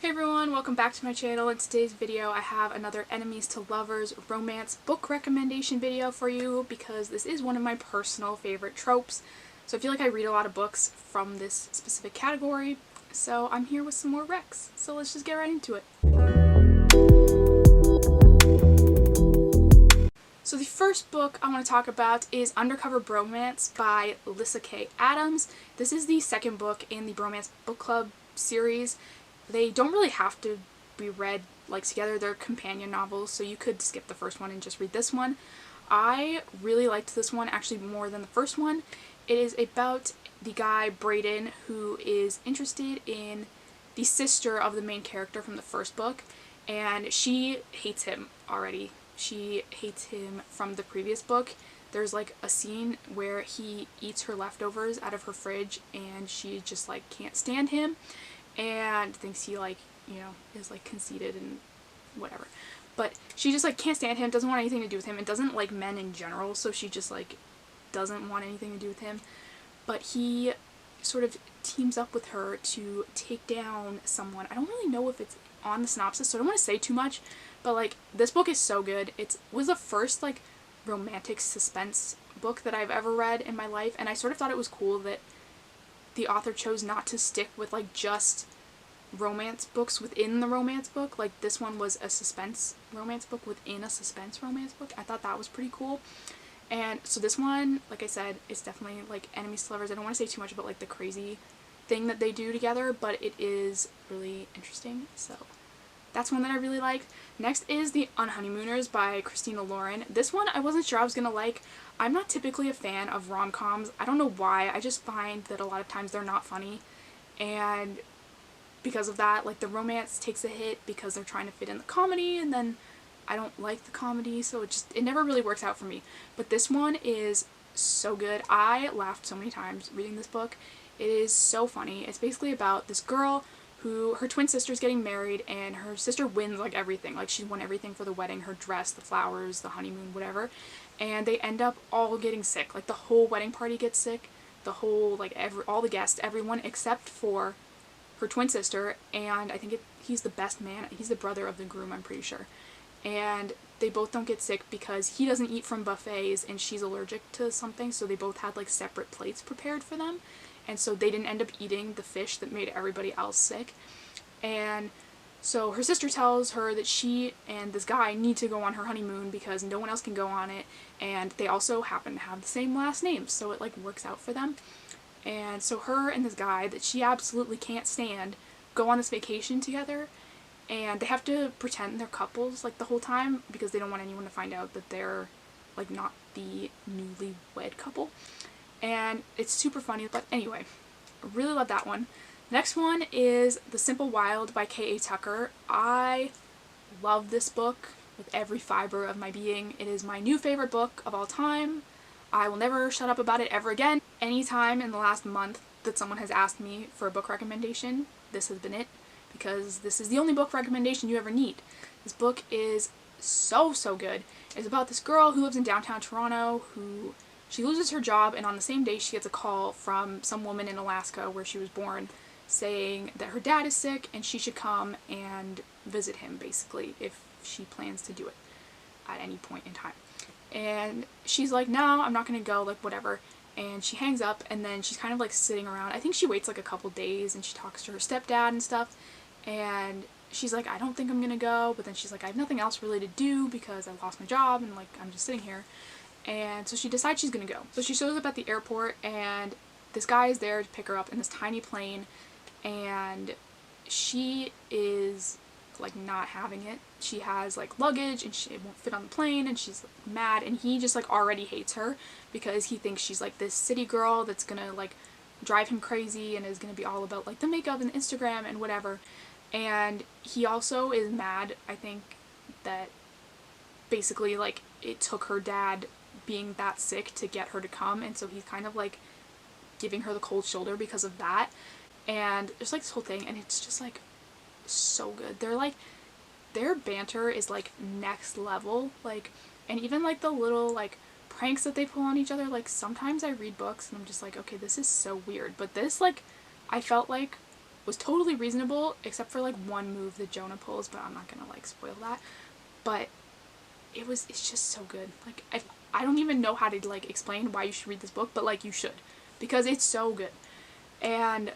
Hey everyone, welcome back to my channel. In today's video I have another enemies to lovers romance book recommendation video for you because this is one of my personal favorite tropes. So I feel like I read a lot of books from this specific category, so I'm here with some more recs. So let's just get right into it. So the first book I want to talk about is Undercover Bromance by Lyssa Kay Adams. This is the second book in the Bromance Book Club series. They don't really have to be read like together. They're companion novels, so you could skip the first one and just read this one. I really liked this one, actually more than the first one. It is about the guy Brayden who is interested in the sister of the main character from the first book, and she hates him already. She hates him from the previous book. There's like a scene where he eats her leftovers out of her fridge and she just like can't stand him and thinks he like, is like conceited and whatever. But she just like can't stand him, doesn't want anything to do with him, and doesn't like men in general, so she just like doesn't want anything to do with him. But he sort of teams up with her to take down someone. I don't really know if it's on the synopsis, so I don't want to say too much, but like this book is so good. It was the first like romantic suspense book that I've ever read in my life, and I sort of thought it was cool that the author chose not to stick with like just romance books within the romance book. Like this one was a suspense romance book within a suspense romance book. I thought that was pretty cool. And so this one, like I said, is definitely like enemies to lovers. I don't want to say too much about like the crazy thing that they do together, but it is really interesting. So that's one that I really liked. Next is The Honeymooners by Christina Lauren. This one I wasn't sure I was gonna like. I'm not typically a fan of rom-coms. I don't know why. I just find that a lot of times they're not funny. And because of that, like the romance takes a hit because they're trying to fit in the comedy, and then I don't like the comedy, so it never really works out for me. But this one is so good. I laughed so many times reading this book. It is so funny. It's basically about this girl who, her twin sister's getting married, and her sister wins like everything. Like she won everything for the wedding, her dress, the flowers, the honeymoon, whatever. And they end up all getting sick. Like the whole wedding party gets sick. The whole, like all the guests, everyone except for her twin sister, and I think he's the best man. He's the brother of the groom, I'm pretty sure. And they both don't get sick because he doesn't eat from buffets and she's allergic to something, so they both had like separate plates prepared for them. And so they didn't end up eating the fish that made everybody else sick. And so her sister tells her that she and this guy need to go on her honeymoon because no one else can go on it, and they also happen to have the same last names, so it like works out for them. And so her and this guy that she absolutely can't stand go on this vacation together, and they have to pretend they're couples like the whole time because they don't want anyone to find out that they're like not the newlywed couple. And it's super funny, but anyway, I really love that one. Next one is The Simple Wild by K.A. Tucker. I love this book with every fiber of my being. It is my new favorite book of all time. I will never shut up about it ever again. Anytime in the last month that someone has asked me for a book recommendation, this has been it, because this is the only book recommendation you ever need. This book is so good. It's about this girl who lives in downtown Toronto who she loses her job, and on the same day she gets a call from some woman in Alaska where she was born saying that her dad is sick and she should come and visit him, basically, if she plans to do it at any point in time. And she's like, no, I'm not gonna go, like whatever. And she hangs up, and then she's kind of like sitting around. I think she waits like a couple days and she talks to her stepdad and stuff, and she's like, I don't think I'm gonna go, but then she's like, I have nothing else really to do because I lost my job and like I'm just sitting here. And so she decides she's gonna go. So she shows up at the airport, and this guy is there to pick her up in this tiny plane, and she is like not having it. She has like luggage and it won't fit on the plane, and she's like, mad, and he just like already hates her because he thinks she's like this city girl that's gonna like drive him crazy and is gonna be all about like the makeup and Instagram and whatever. And he also is mad, I think, that basically like it took her dad being that sick to get her to come, and so he's kind of like giving her the cold shoulder because of that. And there's like this whole thing, and it's just like so good. Their banter is like next level, like, and even like the little like pranks that they pull on each other. Like sometimes I read books and I'm just like, okay, this is so weird, but this, like, I felt like was totally reasonable, except for like one move that Jonah pulls, but I'm not gonna like spoil that. But it's just so good. Like, I don't even know how to like explain why you should read this book, but like you should, because it's so good. And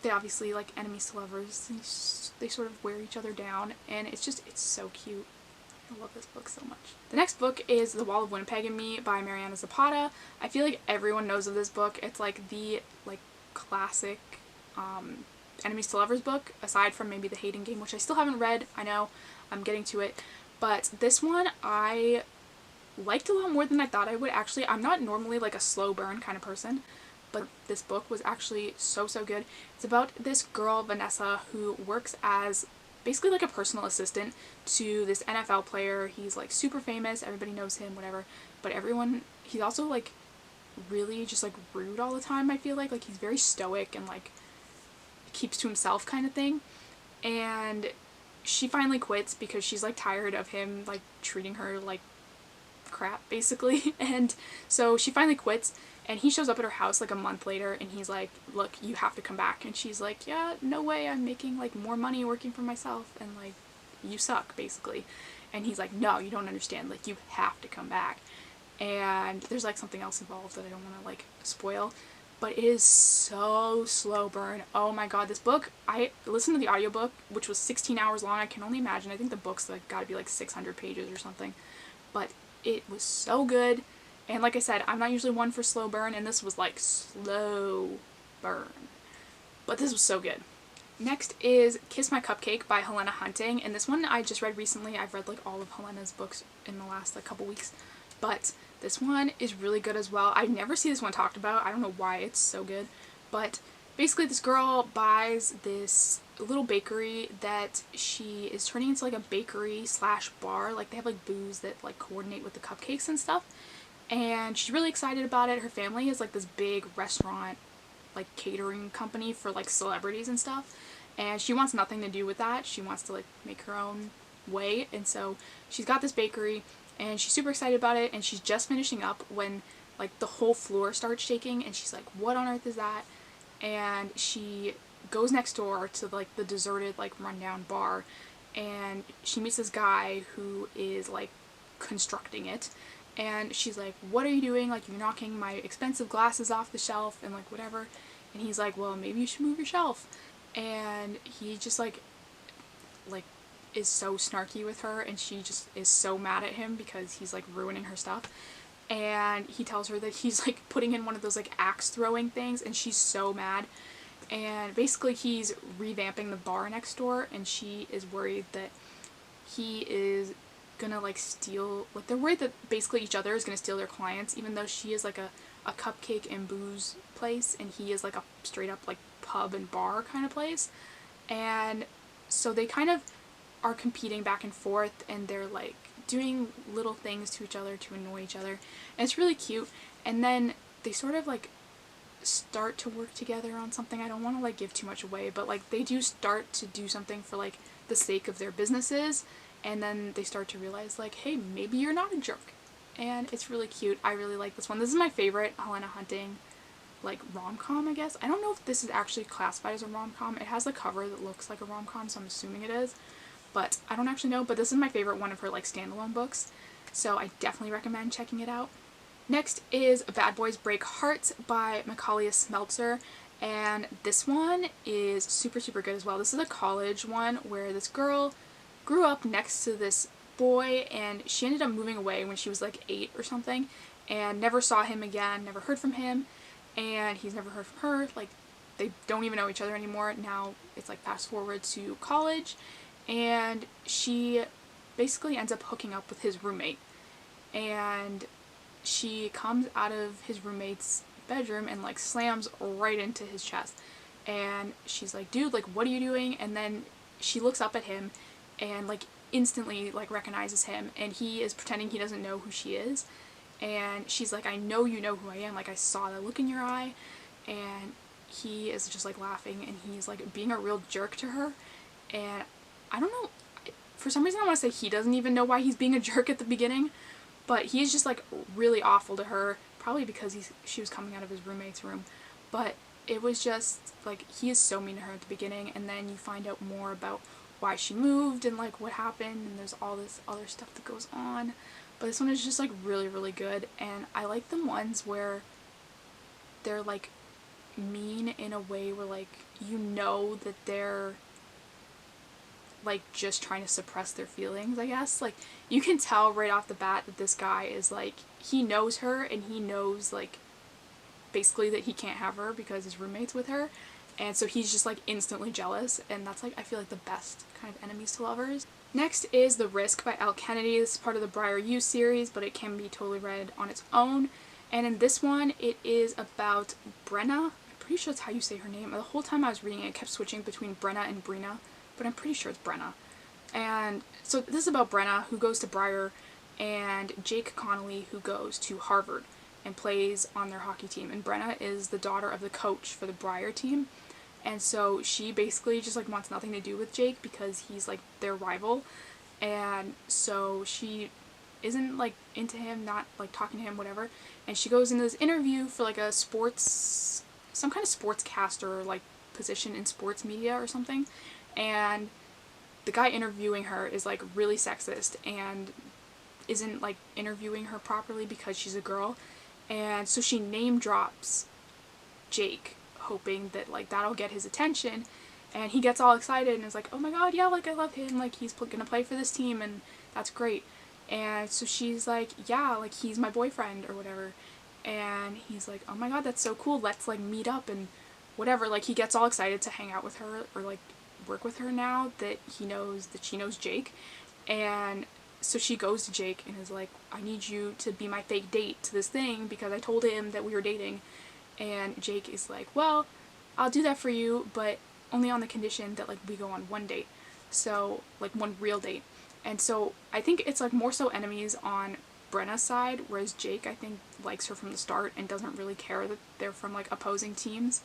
they obviously, like, enemies to lovers, they sort of wear each other down, and it's so cute. I love this book so much. The next book is The Wall of Winnipeg and Me by Mariana Zapata. I feel like everyone knows of this book. It's like the like classic enemies to lovers book, aside from maybe The Hating Game, which I still haven't read. I know, I'm getting to it. But this one I liked a lot more than I thought I would. Actually, I'm not normally like a slow burn kind of person, but this book was actually so good. It's about this girl, Vanessa, who works as basically like a personal assistant to this NFL player. He's like super famous, everybody knows him, whatever, but he's also like really just like rude all the time, I feel like he's very stoic and like keeps to himself kind of thing. And she finally quits because she's like tired of him like treating her like crap, basically. And so she finally quits, and he shows up at her house like a month later, and he's like, look, you have to come back. And she's like, yeah, no way, I'm making like more money working for myself, and like, you suck, basically. And he's like, no, you don't understand, like, you have to come back. And there's like something else involved that I don't want to like spoil, but it is so slow burn. Oh my god, this book, I listened to the audiobook, which was 16 hours long. I can only imagine. I think the book's like gotta be like 600 pages or something, but it was so good. And like I said, I'm not usually one for slow burn, and this was like slow burn, but this was so good. Next is Kiss My Cupcake by Helena Hunting, and this one I just read recently. I've read like all of Helena's books in the last like couple weeks, but this one is really good as well. I never see this one talked about. I don't know why it's so good, but basically this girl buys this little bakery that she is turning into like a bakery slash bar. Like, they have like booths that like coordinate with the cupcakes and stuff, and she's really excited about it. Her family is like this big restaurant like catering company for like celebrities and stuff, and she wants nothing to do with that. She wants to like make her own way, and so she's got this bakery and she's super excited about it, and she's just finishing up when like the whole floor starts shaking, and she's like, what on earth is that? And she goes next door to like the deserted like rundown bar, and she meets this guy who is like constructing it, and she's like, what are you doing? Like, you're knocking my expensive glasses off the shelf and like whatever. And he's like, well, maybe you should move your shelf. And he just like is so snarky with her, and she just is so mad at him because he's like ruining her stuff. And he tells her that he's like putting in one of those like axe throwing things, and she's so mad. And basically he's revamping the bar next door, and she is worried that he is gonna like steal, like they're worried that basically each other is gonna steal their clients, even though she is like a cupcake and booze place and he is like a straight up like pub and bar kind of place. And so they kind of are competing back and forth, and they're like doing little things to each other to annoy each other, and it's really cute. And then they sort of like start to work together on something. I don't want to like give too much away, but like they do start to do something for like the sake of their businesses, and then they start to realize like, hey, maybe you're not a jerk. And it's really cute. I really like this one. This is my favorite Helena Hunting like rom-com, I guess. I don't know if this is actually classified as a rom-com. It has a cover that looks like a rom-com, so I'm assuming it is, but I don't actually know. But this is my favorite one of her like standalone books, so I definitely recommend checking it out. Next is Bad Boys Break Hearts by Macaulay Smeltzer, and this one is super good as well. This is a college one where this girl grew up next to this boy, and she ended up moving away when she was like 8 or something, and never saw him again, never heard from him, and he's never heard from her. Like, they don't even know each other anymore. Now it's like fast forward to college, and she basically ends up hooking up with his roommate, and she comes out of his roommate's bedroom and like slams right into his chest, and she's like, dude, like, what are you doing? And then she looks up at him and like instantly like recognizes him, and he is pretending he doesn't know who she is, and she's like, I know you know who I am, like I saw that look in your eye. And he is just like laughing, and he's like being a real jerk to her. And I don't know, for some reason I want to say he doesn't even know why he's being a jerk at the beginning, but he's just like really awful to her, probably because she was coming out of his roommate's room. But it was just, like, he is so mean to her at the beginning, and then you find out more about why she moved and, like, what happened, and there's all this other stuff that goes on. But this one is just, like, really, really good, and I like the ones where they're, like, mean in a way where, like, you know that they're, like, just trying to suppress their feelings, I guess. Like, you can tell right off the bat that this guy is, like, he knows her, and he knows, like, basically that he can't have her because his roommate's with her, and so he's just, like, instantly jealous, and that's, like, I feel like the best kind of enemies to lovers. Next is The Risk by Elle Kennedy. This is part of the Briar U series, but it can be totally read on its own. And in this one, it is about Brenna. I'm pretty sure that's how you say her name. The whole time I was reading it, I kept switching between Brenna and Brina, but I'm pretty sure it's Brenna. And so this is about Brenna, who goes to Briar, and Jake Connolly, who goes to Harvard and plays on their hockey team. And Brenna is the daughter of the coach for the Briar team. And so she basically just, like, wants nothing to do with Jake because he's, like, their rival. And so she isn't, like, into him, not, like, talking to him, whatever. And she goes into this interview for, like, a sports, some kind of sportscaster, like, position in sports media or something. And the guy interviewing her is, like, really sexist and isn't, like, interviewing her properly because she's a girl. And so she name drops Jake, hoping that, like, that'll get his attention, and he gets all excited and is like, oh my god, yeah, like, I love him, like, he's gonna play for this team, and that's great. And so she's like, yeah, like, he's my boyfriend, or whatever, and he's like, oh my god, that's so cool, let's, like, meet up, and whatever. Like, he gets all excited to hang out with her, or, like, work with her now that he knows that she knows Jake. And so she goes to Jake and is like, I need you to be my fake date to this thing because I told him that we were dating. And Jake is like, well, I'll do that for you, but only on the condition that, like, we go on one date. So, like, one real date. And so I think it's, like, more so enemies on Brenna's side, whereas Jake, I think, likes her from the start and doesn't really care that they're from, like, opposing teams.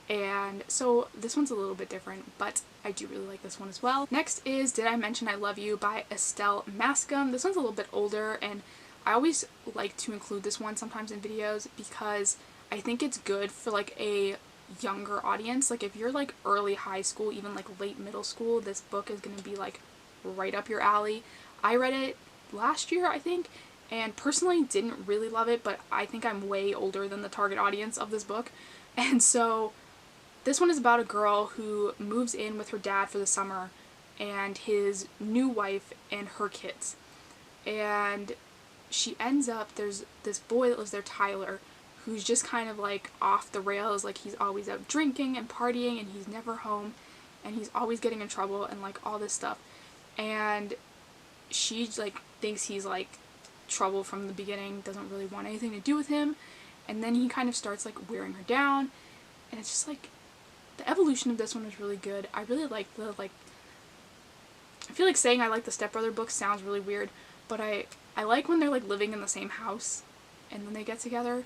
And so this one's a little bit different, but I do really like this one as well. Next is Did I Mention I Love You by Estelle Mascom. This one's a little bit older, and I always like to include this one sometimes in videos because I think it's good for, like, a younger audience. Like, if you're, like, early high school, even, like, late middle school, this book is gonna be, like, right up your alley. I read it last year, I think, and personally didn't really love it, but I think I'm way older than the target audience of this book. And so this one is about a girl who moves in with her dad for the summer and his new wife and her kids. And she ends up, there's this boy that lives there, Tyler, who's just kind of, like, off the rails. Like, he's always out drinking and partying, and he's never home, and he's always getting in trouble, and, like, all this stuff. And she, like, thinks he's, like, trouble from the beginning, doesn't really want anything to do with him, and then he kind of starts, like, wearing her down, and it's just, like, the evolution of this one is really good. I really like the, like, I feel like saying I like the stepbrother books sounds really weird, but I like when they're, like, living in the same house, and then they get together.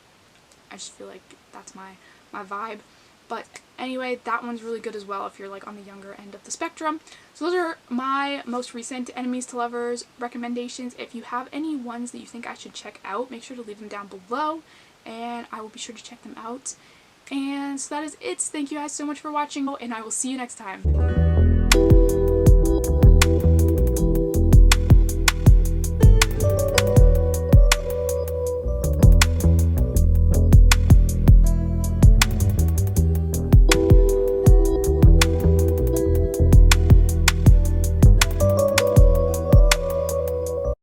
I just feel like that's my vibe. But anyway, that one's really good as well if you're, like, on the younger end of the spectrum. So those are my most recent enemies to lovers recommendations. If you have any ones that you think I should check out, make sure to leave them down below, and I will be sure to check them out. And so that is it. Thank you guys so much for watching, and I will see you next time.